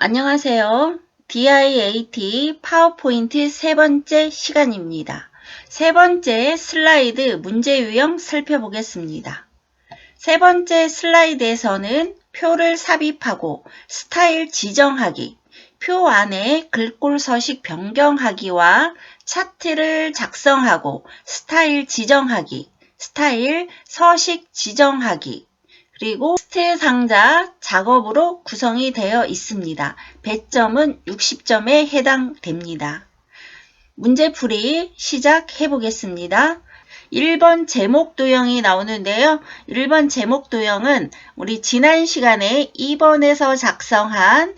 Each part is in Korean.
안녕하세요. DIAT 파워포인트 세 번째 시간입니다. 세 번째 슬라이드 문제 유형 살펴보겠습니다. 세 번째 슬라이드에서는 표를 삽입하고 스타일 지정하기, 표 안에 글꼴 서식 변경하기와 차트를 작성하고 스타일 지정하기, 스타일 서식 지정하기, 그리고 텍스트 상자 작업으로 구성이 되어 있습니다. 배점은 60점에 해당됩니다. 문제풀이 시작해 보겠습니다. 1번 제목 도형이 나오는데요. 1번 제목 도형은 우리 지난 시간에 2번에서 작성한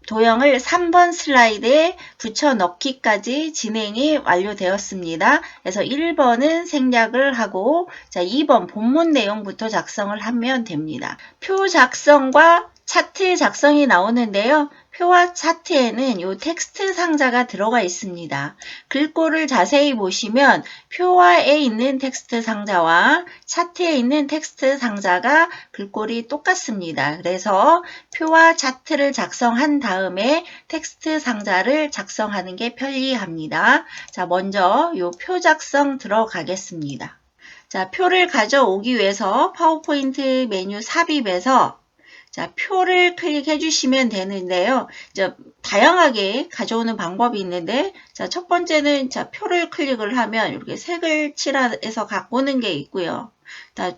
도형을 3번 슬라이드에 붙여 넣기까지 진행이 완료되었습니다. 그래서 1번은 생략을 하고 2번 본문 내용부터 작성을 하면 됩니다. 표 작성과 차트 작성이 나오는데요. 표와 차트에는 이 텍스트 상자가 들어가 있습니다. 글꼴을 자세히 보시면 표와에 있는 텍스트 상자와 차트에 있는 텍스트 상자가 글꼴이 똑같습니다. 그래서 표와 차트를 작성한 다음에 텍스트 상자를 작성하는 게 편리합니다. 자, 먼저 이 표 작성 들어가겠습니다. 자, 표를 가져오기 위해서 파워포인트 메뉴 삽입에서 자, 표를 클릭해 주시면 되는데요. 다양하게 가져오는 방법이 있는데, 자, 첫 번째는 표를 클릭을 하면 이렇게 색을 칠해서 갖고 오는 게 있고요.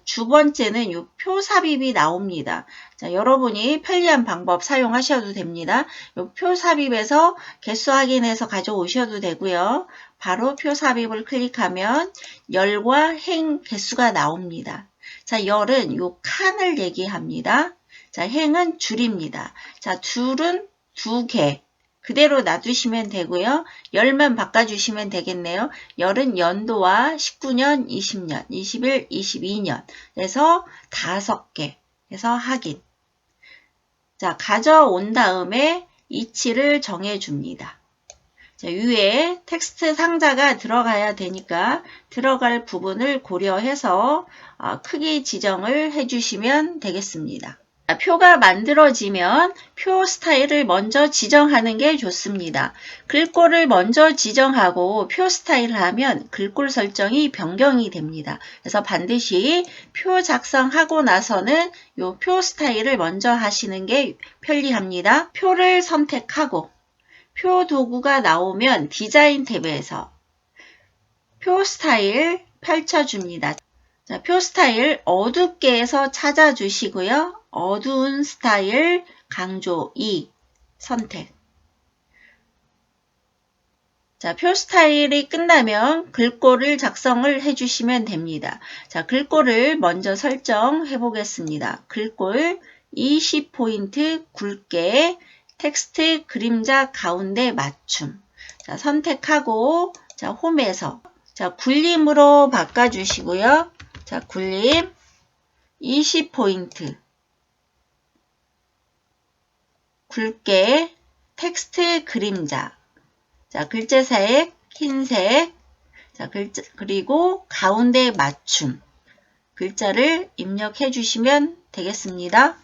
두 번째는 이 표 삽입이 나옵니다. 자, 여러분이 편리한 방법 사용하셔도 됩니다. 이 표 삽입에서 개수 확인해서 가져오셔도 되고요. 바로 표 삽입을 클릭하면 열과 행 개수가 나옵니다. 자, 열은 이 칸을 얘기합니다. 자, 행은 줄입니다. 자, 줄은 2개. 그대로 놔두시면 되고요. 열만 바꿔주시면 되겠네요. 열은 연도와 19년, 20년, 21, 22년. 그래서 5개. 해서 확인. 자, 가져온 다음에 이치를 정해줍니다. 자, 위에 텍스트 상자가 들어가야 되니까 들어갈 부분을 고려해서 크기 지정을 해주시면 되겠습니다. 표가 만들어지면 표 스타일을 먼저 지정하는 게 좋습니다. 글꼴을 먼저 지정하고 표 스타일을 하면 글꼴 설정이 변경이 됩니다. 그래서 반드시 표 작성하고 나서는 이 표 스타일을 먼저 하시는 게 편리합니다. 표를 선택하고 표 도구가 나오면 디자인 탭에서 표 스타일 펼쳐줍니다. 자, 표 스타일 어둡게 해서 찾아주시고요. 어두운 스타일 강조 2 선택. 자, 표 스타일이 끝나면 글꼴을 작성을 해주시면 됩니다. 자, 글꼴을 먼저 설정해 보겠습니다. 글꼴 20포인트 굵게 텍스트 그림자 가운데 맞춤. 자, 선택하고 자, 홈에서 자, 굴림으로 바꿔주시고요. 자, 굴림 20포인트 굵게 텍스트 그림자. 자, 글자색 흰색. 자, 그리고 가운데 맞춤. 글자를 입력해 주시면 되겠습니다.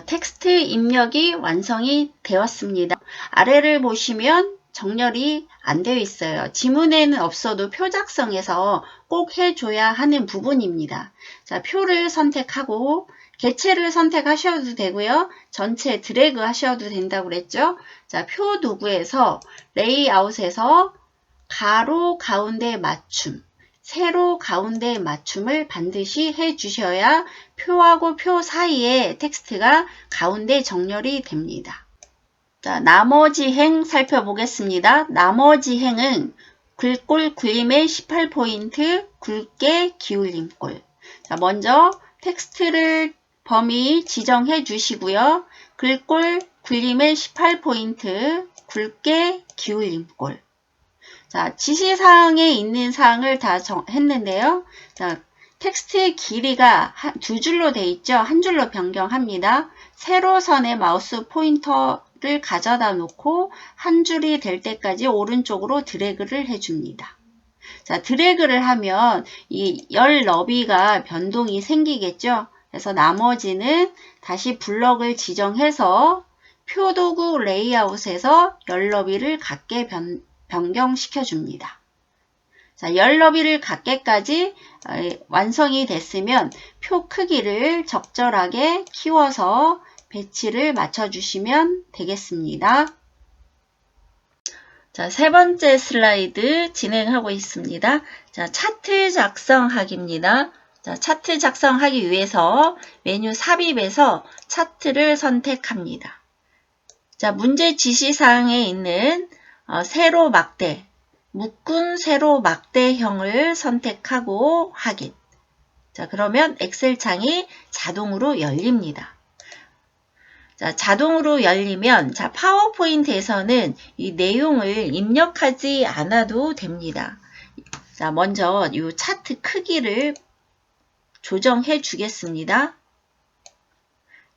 텍스트 입력이 완성이 되었습니다. 아래를 보시면 정렬이 안 되어 있어요. 지문에는 없어도 표 작성에서 꼭 해줘야 하는 부분입니다. 자, 표를 선택하고 개체를 선택하셔도 되고요. 전체 드래그 하셔도 된다고 그랬죠. 자, 표 도구에서 레이아웃에서 가로 가운데 맞춤. 세로 가운데 맞춤을 반드시 해주셔야 표하고 표 사이에 텍스트가 가운데 정렬이 됩니다. 자, 나머지 행 살펴보겠습니다. 나머지 행은 글꼴 굴림의 18포인트 굵게 기울림꼴. 자, 먼저 텍스트를 범위 지정해 주시고요. 글꼴 굴림의 18포인트 굵게 기울림꼴. 자, 지시사항에 있는 사항을 다 했는데요. 자, 텍스트의 길이가 두 줄로 돼 있죠. 한 줄로 변경합니다. 세로선에 마우스 포인터를 가져다 놓고 한 줄이 될 때까지 오른쪽으로 드래그를 해줍니다. 자, 드래그를 하면 이 열 너비가 변동이 생기겠죠. 그래서 나머지는 다시 블럭을 지정해서 표도구 레이아웃에서 열 너비를 같게 변경시켜 줍니다. 자, 열 너비를 같게까지 완성이 됐으면 표 크기를 적절하게 키워서 배치를 맞춰주시면 되겠습니다. 자, 세 번째 슬라이드 진행하고 있습니다. 자, 차트 작성하기입니다. 자, 차트 작성하기 위해서 메뉴 삽입에서 차트를 선택합니다. 자, 문제 지시사항에 있는 세로 막대, 묶은 세로 막대형을 선택하고 확인. 자, 그러면 엑셀 창이 자동으로 열립니다. 자, 자동으로 열리면 자, 파워포인트에서는 이 내용을 입력하지 않아도 됩니다. 자, 먼저 이 차트 크기를 조정해 주겠습니다.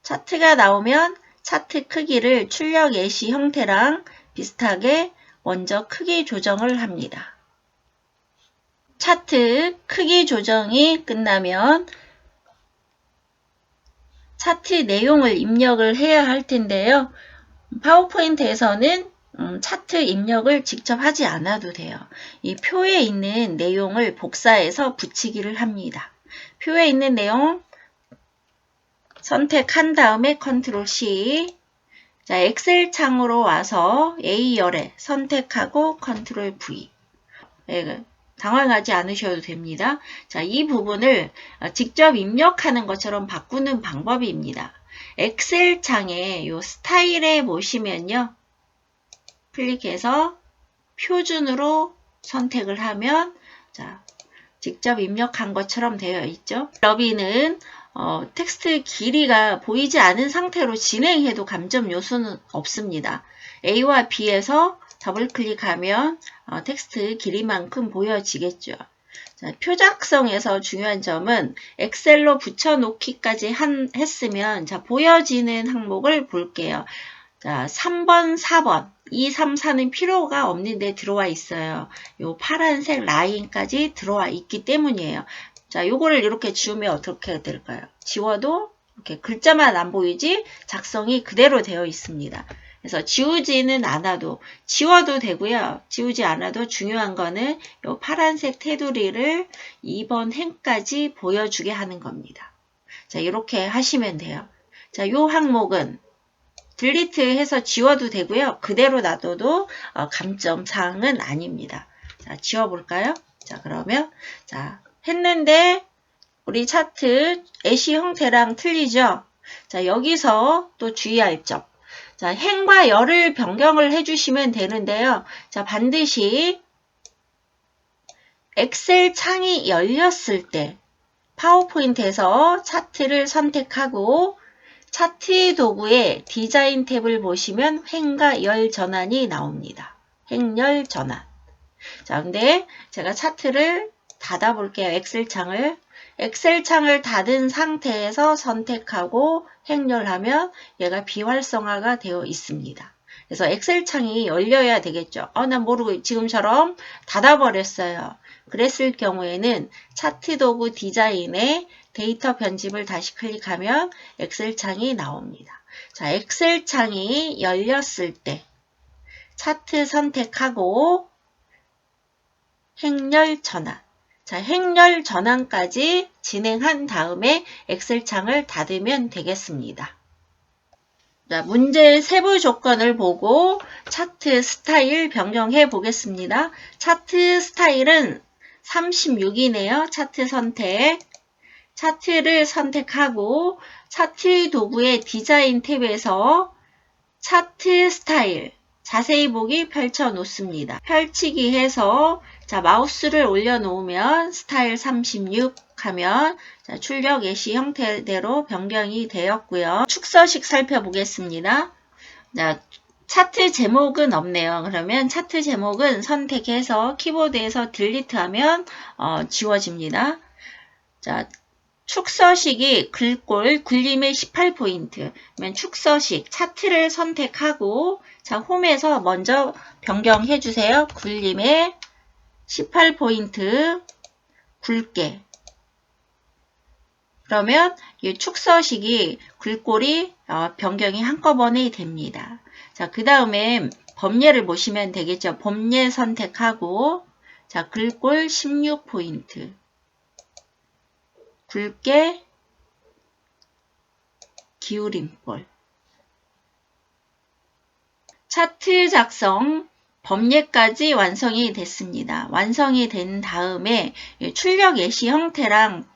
차트가 나오면 차트 크기를 출력 예시 형태랑 비슷하게 먼저 크기 조정을 합니다. 차트 크기 조정이 끝나면 차트 내용을 입력을 해야 할 텐데요. 파워포인트에서는 차트 입력을 직접 하지 않아도 돼요. 이 표에 있는 내용을 복사해서 붙이기를 합니다. 표에 있는 내용 선택한 다음에 컨트롤 C. 자, 엑셀 창으로 와서 A열에 선택하고 컨트롤 V. 당황하지 않으셔도 됩니다. 자, 이 부분을 직접 입력하는 것처럼 바꾸는 방법입니다. 엑셀 창에 이 스타일에 보시면요. 클릭해서 표준으로 선택을 하면 자, 직접 입력한 것처럼 되어 있죠. 너비는 텍스트 길이가 보이지 않은 상태로 진행해도 감점 요소는 없습니다. A와 B에서 더블 클릭하면 텍스트 길이만큼 보여지겠죠. 자, 표작성에서 중요한 점은 엑셀로 붙여놓기까지 했으면 자, 보여지는 항목을 볼게요. 자, 3번, 4번, 2, 3, 4는 필요가 없는데 들어와 있어요. 요 파란색 라인까지 들어와 있기 때문이에요. 자, 요거를 이렇게 지우면 어떻게 될까요? 지워도 이렇게 글자만 안 보이지 작성이 그대로 되어 있습니다. 그래서 지우지는 않아도 지워도 되고요. 지우지 않아도 중요한 거는 요 파란색 테두리를 2번 행까지 보여주게 하는 겁니다. 자, 이렇게 하시면 돼요. 자, 요 항목은 딜리트 해서 지워도 되고요. 그대로 놔둬도 감점 사항은 아닙니다. 자, 지워볼까요? 자, 그러면 자, 했는데 우리 차트 예시 형태랑 틀리죠? 자, 여기서 또 주의할 점. 자, 행과 열을 변경을 해주시면 되는데요. 자, 반드시 엑셀 창이 열렸을 때 파워포인트에서 차트를 선택하고 차트 도구의 디자인 탭을 보시면 행과 열 전환이 나옵니다. 행열 전환. 자, 근데 제가 차트를 닫아 볼게요. 엑셀 창을 닫은 상태에서 선택하고 행렬하면 얘가 비활성화가 되어 있습니다. 그래서 엑셀 창이 열려야 되겠죠. 난 모르고 지금처럼 닫아버렸어요. 그랬을 경우에는 차트 도구 디자인에 데이터 편집을 다시 클릭하면 엑셀 창이 나옵니다. 자, 엑셀 창이 열렸을 때 차트 선택하고 행렬 전환. 자, 행렬 전환까지 진행한 다음에 엑셀 창을 닫으면 되겠습니다. 자, 문제의 세부 조건을 보고 차트 스타일 변경해 보겠습니다. 차트 스타일은 36이네요. 차트 선택. 차트를 선택하고 차트 도구의 디자인 탭에서 차트 스타일 자세히 보기 펼쳐 놓습니다. 펼치기 해서 자, 마우스를 올려놓으면 스타일 36 하면 자, 출력 예시 형태대로 변경이 되었고요. 축서식 살펴보겠습니다. 자, 차트 제목은 없네요. 그러면 차트 제목은 선택해서 키보드에서 딜리트하면 지워집니다. 자, 축서식이 글꼴, 굴림의 18포인트. 그러면 축서식, 차트를 선택하고, 자, 홈에서 먼저 변경해 주세요. 굴림의 18포인트, 굵게. 그러면 이 축서식이 글꼴이 변경이 한꺼번에 됩니다. 자, 그 다음에 범례를 보시면 되겠죠. 범례 선택하고, 자, 글꼴 16포인트. 굵게 기울임꼴. 차트 작성 범례까지 완성이 됐습니다. 완성이 된 다음에 출력 예시 형태랑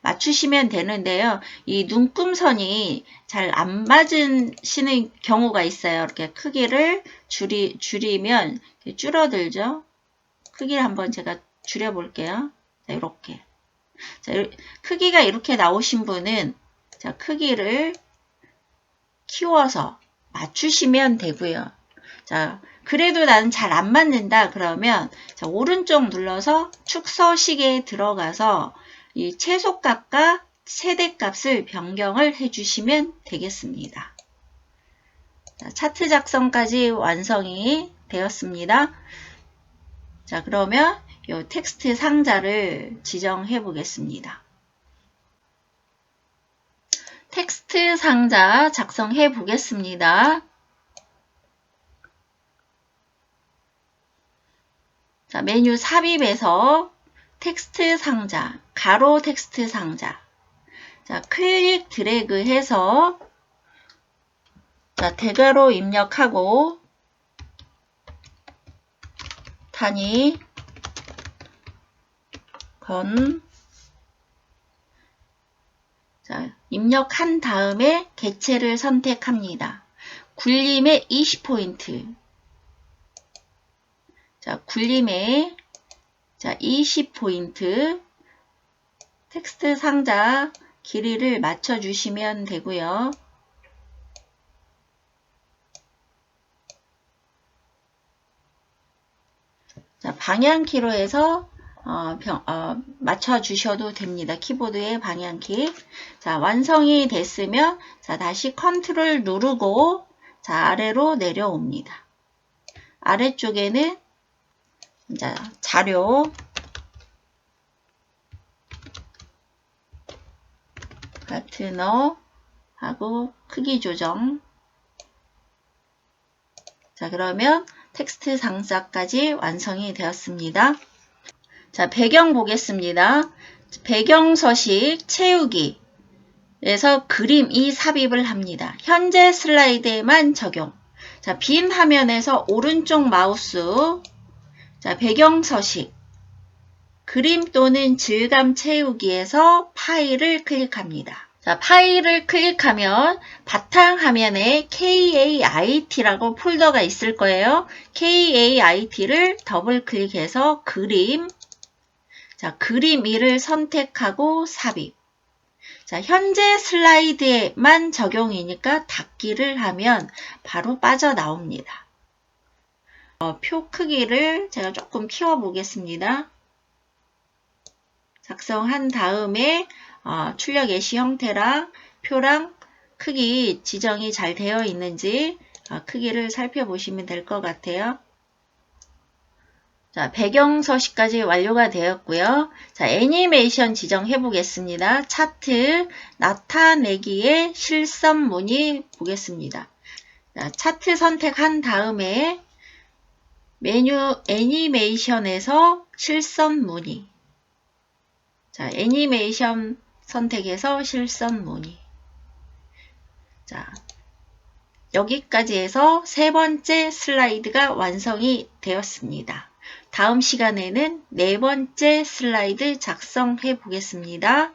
맞추시면 되는데요. 이 눈금선이 잘 안 맞으시는 경우가 있어요. 이렇게 크기를 줄이면 줄어들죠. 크기를 한번 제가 줄여볼게요. 자, 이렇게. 자, 크기가 이렇게 나오신 분은 자, 크기를 키워서 맞추시면 되고요. 자, 그래도 나는 잘 안 맞는다 그러면 자, 오른쪽 눌러서 축서식에 들어가서 이 최소값과 최대값을 변경을 해주시면 되겠습니다. 자, 차트 작성까지 완성이 되었습니다. 자, 그러면 이 텍스트 상자를 지정해 보겠습니다. 텍스트 상자 작성해 보겠습니다. 자, 메뉴 삽입에서 텍스트 상자, 가로 텍스트 상자. 자, 클릭 드래그 해서 자, 대괄호 입력하고 단위 건 자, 입력한 다음에 객체를 선택합니다. 굴림의 20포인트. 자, 굴림의 자, 20포인트 텍스트 상자 길이를 맞춰 주시면 되고요. 자, 방향키로 해서 맞춰 주셔도 됩니다. 키보드의 방향키. 자, 완성이 됐으면 자, 다시 컨트롤 누르고 자, 아래로 내려옵니다. 아래쪽에는 자, 자료 파트너하고 크기 조정. 자, 그러면 텍스트 상자까지 완성이 되었습니다. 자, 배경 보겠습니다. 배경 서식 채우기 에서 그림 이 삽입을 합니다. 현재 슬라이드에만 적용. 자, 빈 화면에서 오른쪽 마우스 자, 배경 서식 그림 또는 질감 채우기에서 파일을 클릭합니다. 자, 파일을 클릭하면 바탕화면에 KAIT라고 폴더가 있을 거예요. KAIT를 더블 클릭해서 그림 자, 그림 2를 선택하고 삽입. 자, 현재 슬라이드에만 적용이니까 닫기를 하면 바로 빠져나옵니다. 표 크기를 제가 조금 키워 보겠습니다. 작성한 다음에 출력 예시 형태랑 표랑 크기 지정이 잘 되어 있는지 크기를 살펴보시면 될 것 같아요. 자, 배경 서식까지 완료가 되었고요. 자, 애니메이션 지정해 보겠습니다. 차트 나타내기의 실선 무늬 보겠습니다. 자, 차트 선택한 다음에 메뉴 애니메이션에서 실선 무늬. 자, 애니메이션 선택해서 실선 무늬. 자, 여기까지 해서 세 번째 슬라이드가 완성이 되었습니다. 다음 시간에는 네 번째 슬라이드 작성해 보겠습니다.